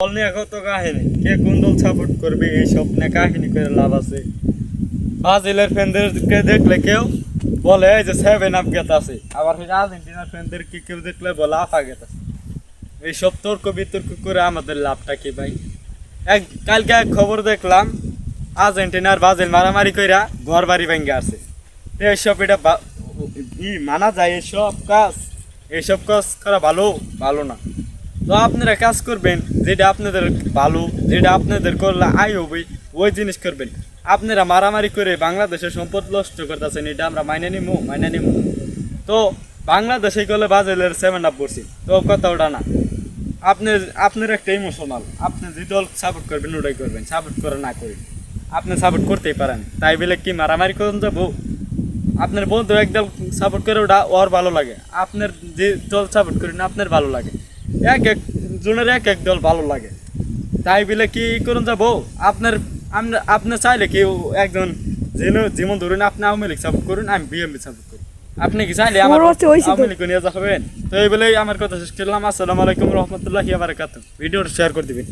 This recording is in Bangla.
দল নিয়ে কত কাহিনী, কে কোন দল সাপোর্ট করবে এই স্বপ্নে কাহিনী করে লাভ আছে। ব্রাজিলের ফ্যানদেরকে দেখলে কেউ বলে এই যে 7 আপ গেত আছে, আবার আর্জেন্টিনার ফ্যানদেরকে কেউ দেখলে বলে আফা গেত আছে। এইসব তর্ক বিতর্ক করে আমাদের লাভটা কি ভাই? কালকে এক খবর দেখলাম আর্জেন্টিনার ব্রাজিল মারামারি কইরা ঘর বাড়ি ভেঙে আছে। এইসব এটা মানা যায়? এইসব কাজ করা ভালো ভালো না। তো আপনারা কাজ করবেন যেটা আপনাদের ভালো, যেটা আপনাদের করলে আয় হবে ওই জিনিস করবেন। আপনারা মারামারি করে বাংলাদেশের সম্পদ নষ্ট করতেছেন, এটা আমরা মাইনে নিব। তো বাংলাদেশে গেলে ব্রাজিলের 7 আপ করছি, তো কথা ওটা না। আপনার একটা ইমোশনাল, আপনি যে দল সাপোর্ট করবেন ওটাই করবেন, সাপোর্ট করে না করেন। আপনি সাপোর্ট করতেই পারেন, তাই বলে কি মারামারি করুন যাবো? আপনার বন্ধু এক দল সাপোর্ট করে ওটা ওর ভালো লাগে, আপনার যে দল সাপোর্ট করেন আপনার ভালো লাগে। এক এক জনের এক এক দল ভালো লাগে, তাই বলে কি করুন যাবো? আপনি চাইলে কি একজন যেমন ধরুন আপনি আওয়ামী লীগ সাপোর্ট করুন, আমি বিএনপি সাপোর্ট করি, আপনি কি চাইলে আমার আওয়ামী লীগ নিয়ে যাবেন? তো এই বলেই আমার কথা শেষ করলাম। আসসালামু আলাইকুম রহমতুল্লাহি ওয়া বারাকাতুহু। ভিডিওটা শেয়ার করে দিবেন।